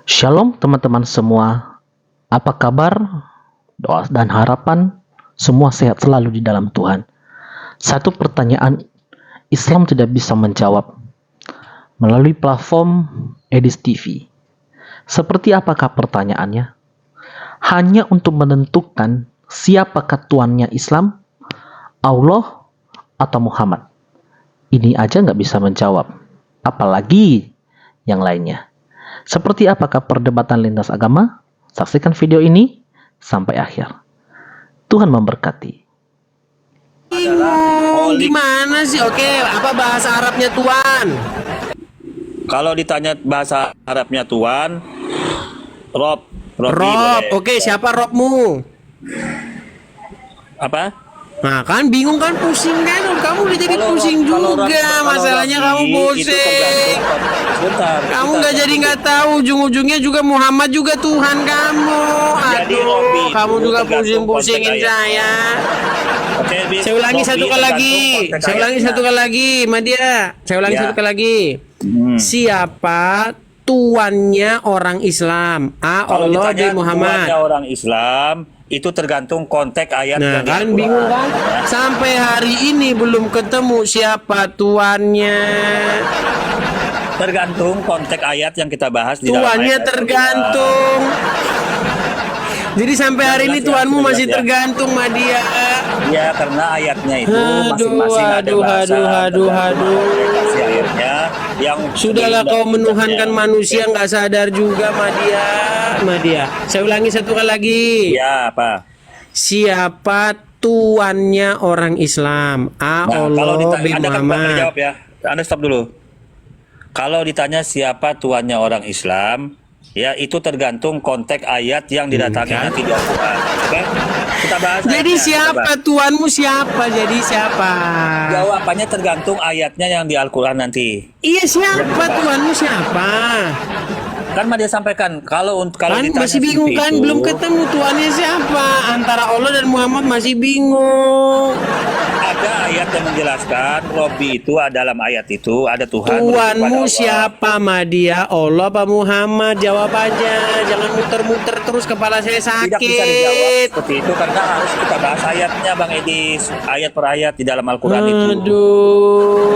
Shalom teman-teman semua, apa kabar? Doa dan harapan semua sehat selalu di dalam Tuhan. Satu pertanyaan Islam tidak bisa menjawab melalui platform Edis TV. Seperti apakah pertanyaannya? Hanya untuk menentukan siapakah tuannya Islam, Allah atau Muhammad. Ini aja nggak bisa menjawab, apalagi yang lainnya. Seperti apakah perdebatan lintas agama? Saksikan video ini sampai akhir. Tuhan memberkati. Gimana sih? Oke, apa bahasa Arabnya Tuhan? Kalau ditanya bahasa Arabnya Tuhan, Rob Rob, boleh. oke, siapa Robmu? Apa? Nah kan bingung kan, pusing kan? Kamu udah jadi pusing juga. Masalahnya kamu pusing. Sebentar. Kamu nggak jadi nggak tahu, ujung-ujungnya juga Muhammad juga Tuhan kamu. Jadi, Aduh, Robi, kamu itu juga tergantung pusing-pusingin konteks saya. Oke, Saya ulangi satu kali lagi. Saya ulangi satu kali lagi, Madia. Saya ulangi Ya. satu kali lagi. Siapa tuannya orang Islam? A. Kalau Allah, B. ditanya Muhammad. tuannya orang Islam, itu tergantung konteks ayat Nah yang kan di Al-Quran. bingung kan? Sampai hari ini belum ketemu siapa tuannya. Tergantung konteks ayat yang kita bahas di dalam Tuannya ayat tergantung. Jadi sampai hari ini Jelas, tuanmu jelas, masih ya. tergantung, Madia. Ya, karena ayatnya itu Aduh, masing-masing ada aduh, bahasa. aduh, aduh. Interpretasi ayatnya yang Sudahlah kau menuhankan manusia nggak sadar juga, Madia. Madia. Saya ulangi satu kali lagi. Ya, apa? Siapa tuannya orang Islam? A. Nah, kalau Allah, B. Anda kan Muhammad. jawab ya. Anda stop dulu. Kalau ditanya siapa tuannya orang Islam, ya itu tergantung konteks ayat yang didatangi nanti di Al-Quran. Oke? Kita bahas. Jadi ayatnya, siapa kita bahas. tuanmu siapa? Jadi siapa? Jawabannya tergantung ayatnya yang di Al-Quran nanti. Iya siapa tuanmu siapa? Kan dia sampaikan kalau Kan ditanya masih bingung seperti kan, itu, belum ketemu tuannya siapa. Antara Allah dan Muhammad masih bingung. ada ayat yang menjelaskan Robbi itu dalam ayat itu ada Tuhan. merujuk kepada Tuanmu Allah. siapa, Madia? Allah apa Muhammad? Jawab aja. Jangan muter-muter terus, kepala saya Tidak bisa dijawab sakit. seperti itu karena harus kita bahas ayatnya, Bang Edis, ayat per ayat di dalam Al-Quran itu.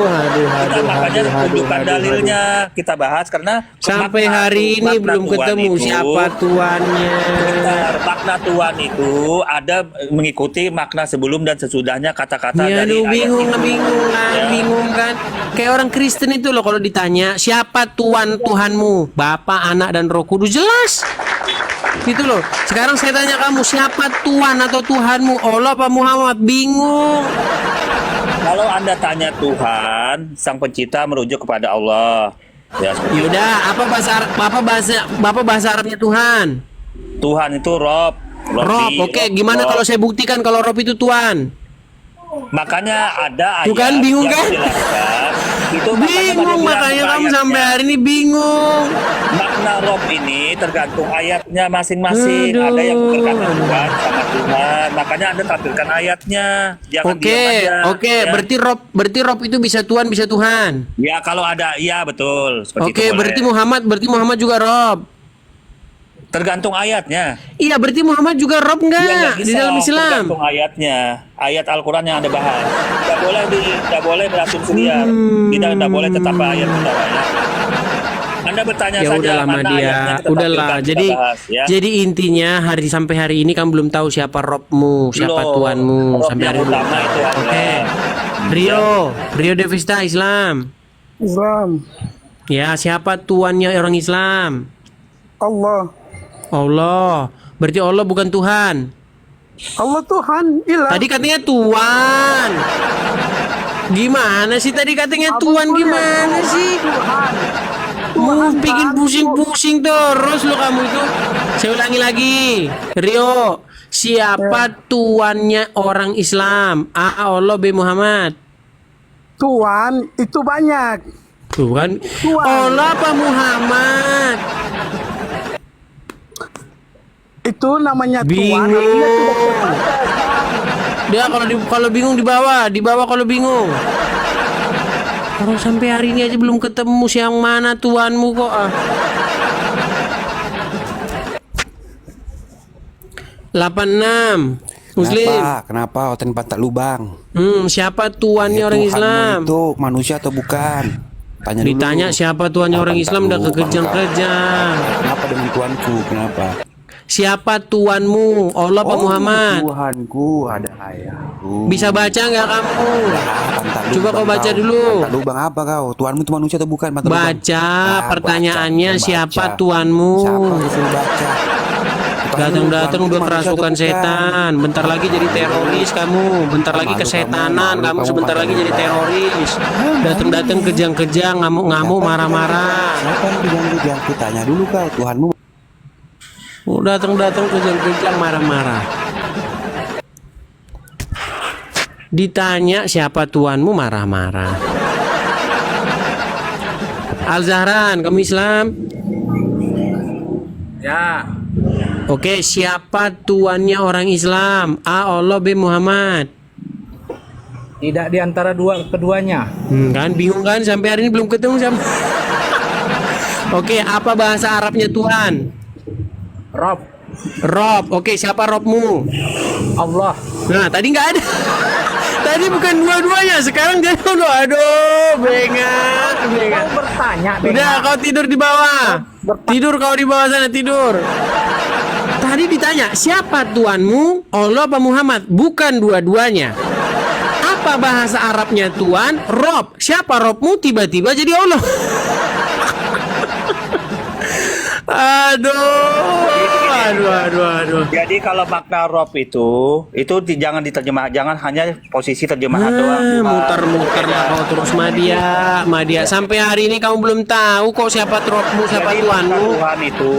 Nah, makanya tunjukkan dalilnya kita bahas karena Sampai makna- hari ini makna belum Tuhan ketemu itu- siapa tuannya. Bentar, makna Tuhan itu ada mengikuti makna sebelum dan sesudahnya kata-kata Ya dari aduh, ayat bingung, itu. bingung kan, Ya. bingung kan. Kayak orang Kristen itu loh, kalau ditanya siapa Tuhan Tuhanmu, Bapa, Anak dan Roh Kudus, jelas. Gitu loh. Sekarang saya tanya kamu, siapa Tuhan atau Tuhanmu, Allah apa Muhammad? Bingung. Kalau Anda tanya Tuhan, Sang Pencipta merujuk kepada Allah. Ya, seperti itu. Yaudah, apa bahasa Arabnya Tuhan? Tuhan itu Rob. Rob, oke. Gimana kalau saya buktikan kalau Rob itu Tuhan? Makanya ada ayat Tuh kan, bingung yang kan? menjelaskan. Itu Bingung, makanya kamu sampai hari ini bingung. makna Rob ini tergantung ayatnya masing-masing. Aduh. Ada yang berkata Tuhan sama Tuhan. Makanya Anda tampilkan ayatnya. Jangan Oke, diam aja, oke. ya. Berarti Rob itu bisa Tuhan, bisa Tuhan. Ya kalau ada, ya betul. Seperti Oke, itu boleh. berarti Muhammad juga Rob. Tergantung ayatnya. Iya, berarti Muhammad juga Rob Ya, nggak enggak bisa, di dalam Islam? tergantung ayatnya. Ayat Al-Quran yang Anda bahas. Tidak boleh berasumsi liar. Tidak boleh tetap ayat saudara, ya. Anda bertanya Ya saja udahlah, mana Madia. ayatnya kita Udahlah. tampilkan, kita Jadi bahas, ya. jadi intinya sampai hari ini kamu belum tahu siapa Robmu, siapa Belum. Tuanmu Rob sampai yang hari ini. belum utama tahu. itu Allah. Oke. Rio Devista Islam. Islam, Ya, siapa tuannya orang Islam? Allah, Allah. Berarti Allah bukan Tuhan. Allah Tuhan, ilah. Tadi katanya Tuhan. Gimana sih tadi katanya Tuhan, gimana sih? Mau bikin pusing-pusing terus lo kamu itu. Saya ulangi lagi. Rio, siapa tuannya orang Islam? A. Allah, B. Muhammad. Tuhan itu banyak. Tuh kan? Allah apa Muhammad? Itu namanya Tuhan. Bingung. artinya tidak terbatas. Dia kalau bingung di bawah kalau bingung. Kalau sampai hari ini aja belum ketemu siang mana tuanmu kok ah. 86. Muslim. Kenapa oten pantat lubang? Siapa tuannya orang Tuhanmu Islam? itu manusia atau bukan? Tanya dulu. Ditanya siapa tuannya orang Islam udah kekejang-kejang. Kenapa dengan tuanku? Kenapa? Siapa tuanmu? Allah apa Muhammad? Tuhanku ada ayahku. Bisa baca nggak kamu? Pantat Coba lubang kau baca kau. dulu. Pantat lubang apa kau? Tuhanmu itu manusia atau bukan? Pantat lubang. Baca pertanyaannya, Baca. siapa tuanmu? Siapa disuruh baca? Datang-datang Tuhanmu udah manusia atau kerasukan bukan? setan. Bentar lagi jadi teroris kamu. Bentar lagi Malu kesetanan kamu, kamu. malu Sebentar kamu, lagi malu jadi kamu. teroris. Datang-datang kejang-kejang, ngamuk-ngamuk, marah-marah. Siapa yang kejang-kejang? Tanya dulu kau. Tuhanmu Datang-datang kejang-kejang, marah-marah. Ditanya siapa tuanmu, marah-marah. Al-Zahran, kamu Islam? Ya, Oke, siapa tuannya orang Islam? A. Allah, B. Muhammad. tidak di antara keduanya. Kan bingung kan sampai hari ini belum ketemu sama. Oke, apa bahasa Arabnya Tuhan? Rob, Rob. Oke, siapa Robmu? Allah, Nah, tadi nggak ada. Tadi bukan dua-duanya, sekarang jadi aduh, bengak. kau bertanya. Udah, kau tidur di bawah. Tidur kau di bawah sana, tidur. Tadi ditanya, siapa tuanmu? Allah apa Muhammad? Bukan dua-duanya. Apa bahasa Arabnya Tuhan? Rob. Siapa Robmu? Tiba-tiba jadi Allah. Aduh. Jadi kalau makna Rob itu jangan diterjemah, jangan hanya posisi terjemahan doang. Muter-muter lah kau terus Madia. Sampai hari ini kamu belum tahu kok siapa Robmu, siapa Jadi makna Tuhanmu. Tuhan itu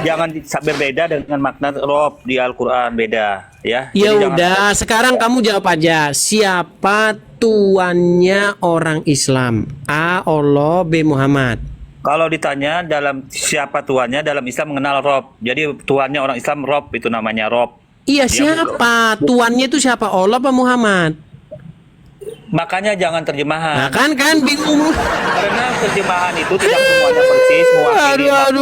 jangan berbeda dengan makna Rob di Al-Quran, beda ya. Ya Jadi udah, sekarang kamu jawab aja. Siapa tuannya orang Islam? A. Allah, B. Muhammad. Kalau ditanya dalam siapa tuannya, dalam Islam mengenal Rob. Jadi tuannya orang Islam Rob, itu namanya Rob. Iya, siapa? Tuannya itu siapa? Allah apa Muhammad? Makanya jangan terjemahan. Nah, kan bingung. Karena terjemahan itu tidak semuanya persis mewakili makna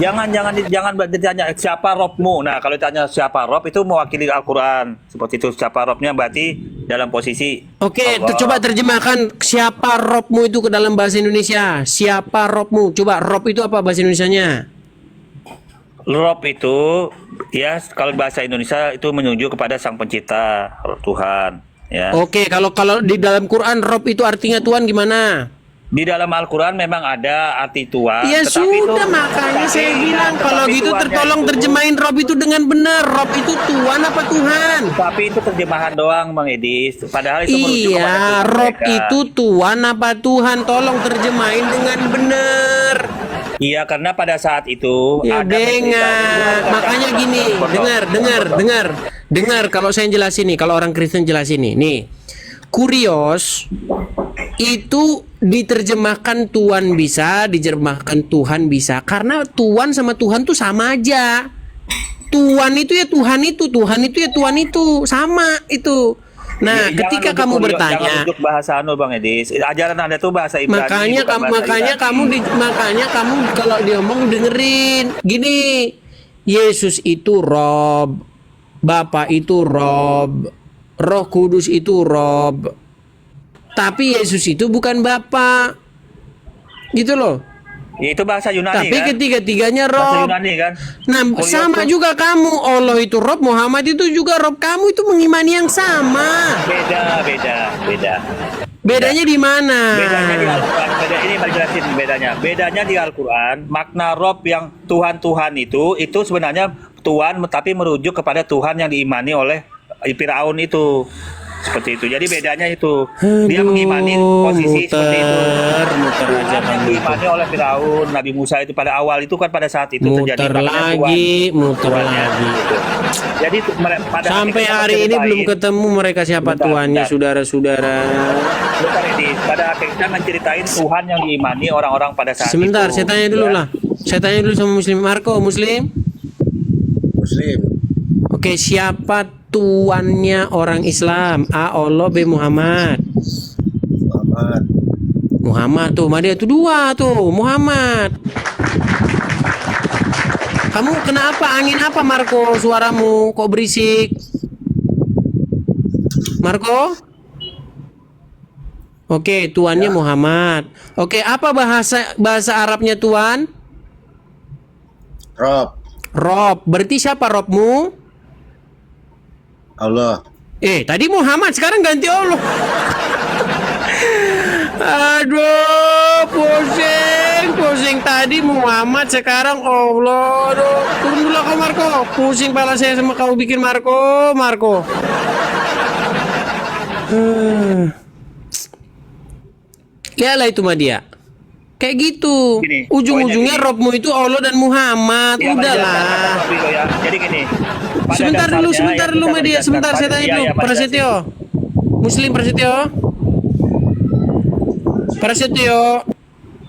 yang- Jangan ditanya siapa Robmu. Nah, kalau ditanya siapa Rob itu mewakili Al-Quran. Seperti itu, siapa Robnya berarti dalam posisi Oke, Allah. coba terjemahkan siapa Robmu itu ke dalam bahasa Indonesia. Siapa Robmu? Coba Rob itu apa bahasa Indonesianya? Rob itu ya kalau bahasa Indonesia itu menunjuk kepada Sang Pencipta, Tuhan, ya. Oke, kalau di dalam Quran Rob itu artinya Tuhan gimana? Di dalam Al-Quran memang ada arti Tuhan. Ya tetapi sudah, itu- makanya tetapi- saya bilang kalau tetapi gitu Tuhannya tertolong itu- terjemahin Rob itu dengan benar. Rob itu Tuhan apa Tuhan? Tapi itu terjemahan doang, Bang Edis. Padahal itu merujuk kepada Iya, Tuhan Rob mereka. itu Tuhan apa Tuhan? Tolong terjemahin dengan benar. Iya, karena pada saat itu Ya ada dengar. Makanya gini, dengar kalau saya jelasin nih, kalau orang Kristen jelasin nih. Nih. Kurios itu diterjemahkan Tuhan bisa, diterjemahkan Tuhan bisa. Karena Tuhan sama Tuhan tuh sama aja. Tuhan itu ya Tuhan itu, Tuhan itu ya Tuhan itu, sama itu. Nah, Ya, ketika jangan kamu rujuk- bertanya, jangan rujuk bahasa Bang Edis. Ajaran Anda tuh bahasa Ibrani. makanya bukan bahasa Ibrani. makanya kamu kalau diomong dengerin gini. Yesus itu Rob, Bapa itu Rob, Roh Kudus itu Rob. Tapi Yesus itu bukan Bapa. Gitu loh. Ya, itu bahasa Yunani Tapi kan? ketiga-tiganya Bahasa Rob. Yunani kan? Nah, Kurios sama tuh juga kamu. Allah itu Rob, Muhammad itu juga Rob. Kamu itu mengimani yang sama. beda. Bedanya di mana? Bedanya di Al-Quran. Ini mari jelasin bedanya. Bedanya di Al-Quran, makna Rob yang Tuhan itu sebenarnya Tuhan tapi merujuk kepada Tuhan yang diimani oleh Firaun itu. Seperti itu. Jadi bedanya itu. Dia mengimani posisi seperti itu. muter Tuhan aja yang kamu itu. diimani oleh Firaun, Nabi Musa itu pada awal itu kan pada saat itu terjadi Muter maknanya lagi, muter Tuhannya, lagi. gitu. Jadi pada Sampai akhirnya hari ini menceritain- belum ketemu mereka siapa Bentar, tuannya, bentar. saudara-saudara. Bentar, ini pada akhirnya menceritain Tuhan yang diimani orang-orang pada saat Sebentar, itu. saya tanya dulu Ya. lah. Saya tanya dulu sama Muslim. Marco, Muslim? Muslim. Oke, siapa tuannya orang Islam? A. Allah, B. Muhammad. Muhammad tuh, Madia tuh dua tuh, Muhammad. Kamu kenapa? Angin apa Marco? Suaramu kok berisik? Marco? Oke, tuannya Muhammad. Oke, apa bahasa Arabnya tuan? Rob, Rob. Berarti siapa Robmu? Allah. Tadi Muhammad, sekarang ganti Allah. Aduh, pusing tadi Muhammad, sekarang Allah. Aduh, turun dulu kau Marco. Pusing pala saya sama kau bikin Marco. Lihatlah itu mah dia. Kayak gitu. Gini, Ujung-ujungnya poinnya Robmu itu Allah dan Muhammad. Ya, Udahlah. ya. Jadi gini. pada Sebentar dulu dasarnya yang kita Media. menjelaskan Sebentar saya pada- tanya iya, dulu. iya, pada Prasetyo. Muslim Prasetyo.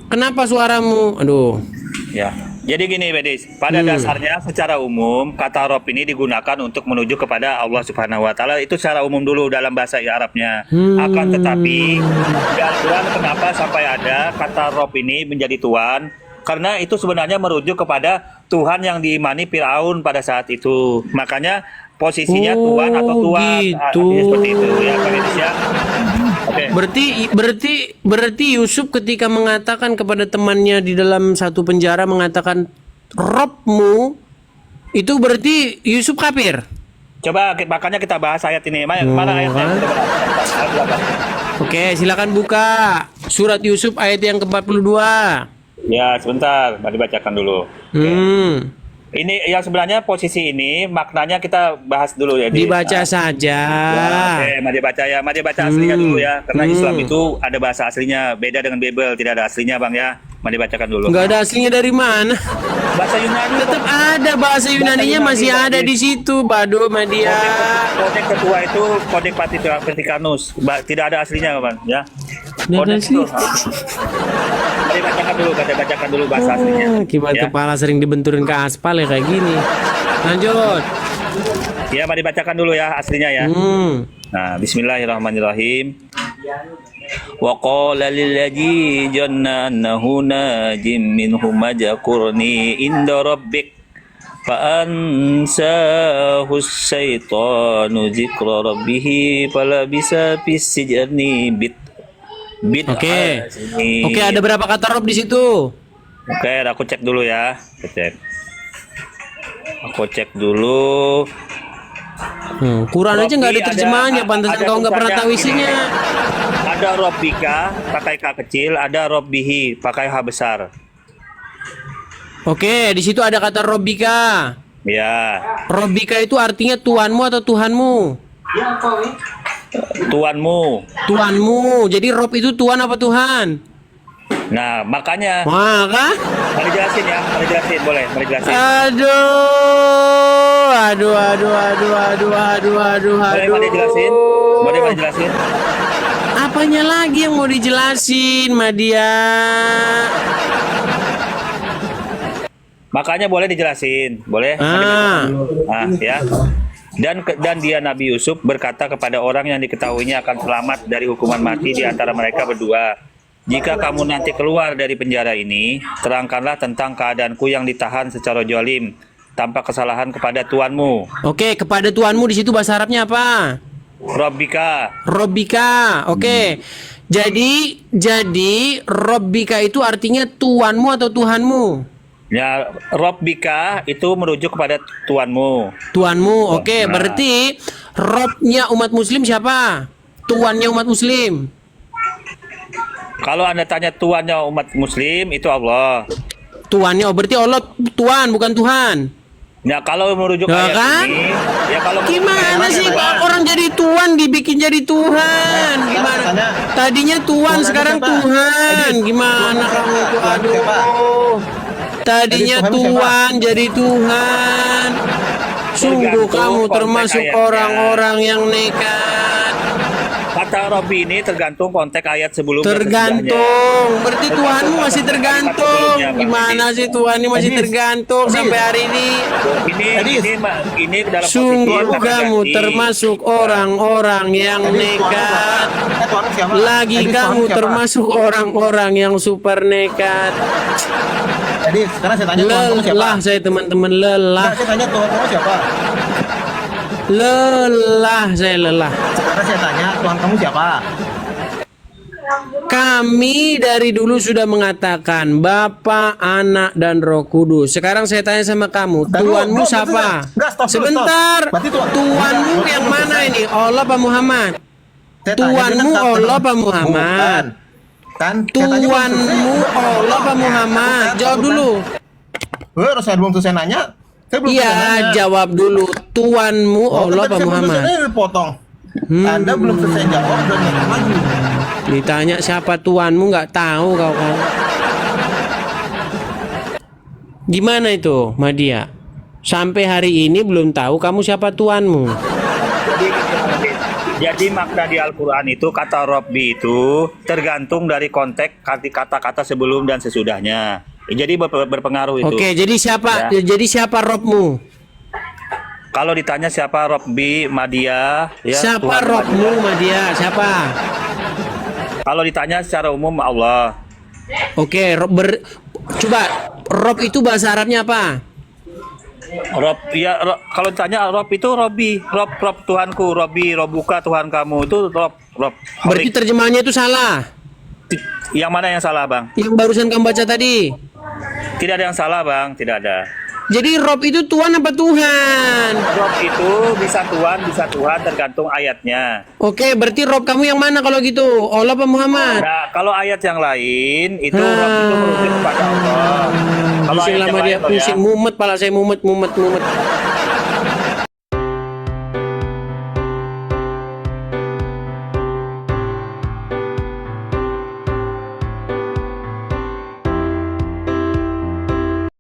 Kenapa suaramu? Aduh. Ya. Jadi gini, Bedis. Pada dasarnya secara umum kata Rob ini digunakan untuk menuju kepada Allah Subhanahu wa taala, itu secara umum dulu dalam bahasa Arabnya. Akan tetapi di Al-Qur'an kenapa sampai ada kata Rob ini menjadi Tuhan? Karena itu sebenarnya merujuk kepada Tuhan yang diimani Firaun pada saat itu. Makanya posisinya Tuhan atau Tuhan. Gitu. Artinya seperti itu ya, Pak Bedis ya. Oke. Berarti Yusuf ketika mengatakan kepada temannya di dalam satu penjara mengatakan Robmu, itu berarti Yusuf kafir. Coba makanya kita bahas ayat ini. Mana ayatnya? Kita bahas. Ayat berapa? Oke, silakan buka surat Yusuf ayat yang ke-42. Ya, sebentar, mari bacakan dulu. Ini yang sebenarnya posisi ini maknanya kita bahas dulu ya. Dibaca saja. Oke, mari baca aslinya dulu ya. Karena Islam itu ada bahasa aslinya, beda dengan Bible, tidak ada aslinya, Bang ya. Mari bacakan dulu. Enggak ada aslinya dari mana? Bahasa Yunani Tetap ada bahasa Yunaninya masih ada di situ, Bado Madia. Kodek ketua itu kodek Vatikanus. Tidak ada aslinya, Bang ya. Tidak ada Kodek itu. asli. Mari bacakan dulu bahasa aslinya. Kibat Ya. kepala sering dibenturin ke aspal ya kayak gini. Lanjut. Ya, mari bacakan dulu ya aslinya ya. Nah, bismillahirrahmanirrahim. Wa qala lilladzi janna annahu najim minhum majkurni inda rabbik fa ansahu syaitanu dzikra rabbih falabisa fis sijni bit Oke. Oke, ada berapa kata Rob di situ? Oke, aku cek dulu ya. Aku cek dulu. Quran aja nggak ada Robbi terjemahannya, pantas ada kau nggak pernah tahu tulisannya isinya. gini. Ada Robbika pakai K kecil, ada Robbihi pakai H besar. Oke, di situ ada kata Robbika. Ya, Robbika itu artinya tuanmu atau Tuhanmu? tuanmu. Tuanmu. Jadi Rob itu tuan apa Tuhan? Nah, makanya Maka mari jelasin ya, boleh, mari jelasin. Aduh. Mari jelasin. Apanya lagi yang mau dijelasin, Madia? Makanya boleh dijelasin, boleh. Nah, ya. Dan dia Nabi Yusuf berkata kepada orang yang diketahuinya akan selamat dari hukuman mati di antara mereka berdua. Jika kamu nanti keluar dari penjara ini, terangkanlah tentang keadaanku yang ditahan secara zalim tanpa kesalahan kepada tuanmu. Oke, kepada tuanmu di situ bahasa Arabnya apa? Robbika. Oke. Jadi Robbika itu artinya tuanmu atau Tuhanmu? Ya, Robbika itu merujuk kepada tuanmu. Tuanmu. Oke, Nah. berarti Robnya umat muslim siapa? Tuannya umat muslim. Kalau Anda tanya tuannya umat muslim, itu Allah. Tuannya, berarti Allah Tuan bukan Tuhan. Ya, kalau merujuk Ya ayat kan? ini, ya kalau Gimana sih orang jadi Tuan dibikin jadi Tuhan? Gimana? Tadinya Tuan sekarang Tuhan. Gimana kamu tuh? Aduh. Tadinya Tuan jadi Tuhan. Sungguh kamu termasuk orang-orang yang nekat. kata Robbi ini tergantung konteks ayat sebelumnya. Tergantung. Berarti Tuhanmu masih tergantung. Gimana sih Tuhan ini masih tergantung sampai hari ini? Ini dalam Sungguh posisi kamu ganti. termasuk orang-orang yang nekat. Lagi kamu termasuk orang-orang yang super nekat. Jadi sekarang saya tanya Tuhan kamu siapa? Lelah saya teman-teman, lelah. Nah, saya tanya Tuhan kamu siapa? Lelah saya lelah. Sekarang saya tanya Tuhan kamu siapa? Kami dari dulu sudah mengatakan Bapa, Anak, dan Roh Kudus. Sekarang saya tanya sama kamu, Nah, Tuhanmu belum, siapa? enggak, stop, Sebentar. Berarti Tuhanmu enggak, yang belum mana selesai. ini? Allah apa Muhammad? Saya tanya, Tuhanmu dia kan Allah apa Bukan. Muhammad? Kan? saya tanya belum Tuhanmu selesai. Allah apa Muhammad? Bukan, Jawab bukan. dulu. Saya belum selesai nanya. Saya belum selesai Iya, nanya. jawab dulu. Tuhanmu Oh, Allah tadi apa saya belum Muhammad? selesai, ini dipotong. Anda belum selesai jawab dan nanya lagi. Ditanya siapa Tuhanmu nggak tahu kau kan? Gimana itu, Madia? Sampai hari ini belum tahu kamu siapa Tuhanmu. Jadi makna di Al-Quran itu kata Robbi itu tergantung dari konteks kata-kata sebelum dan sesudahnya. Jadi berpengaruh itu. Oke, jadi siapa? Ya. Jadi siapa Robmu? Kalau ditanya siapa Robbi, Madia, ya. Siapa Tuhan Robmu, Madia? Siapa? Kalau ditanya secara umum Allah. Oke, coba Rob itu bahasa Arabnya apa? Rob, ya kalau ditanya Rob itu Robbi, Rob Tuhanku, Robbi, Robuka Tuhan kamu itu Rob. Berarti terjemahannya itu salah. Yang mana yang salah, Bang? Yang barusan kamu baca tadi. Tidak ada yang salah, Bang, tidak ada. Jadi Rob itu Tuhan apa Tuhan? Rob itu bisa Tuhan tergantung ayatnya. Oke, berarti Rob kamu yang mana kalau gitu? Allah apa Muhammad? Nah, kalau ayat yang lain itu Rob itu merujuk kepada Allah. Kalau Pusing ayat lama yang dia, lain loh ya. pusing mumet pala saya mumet.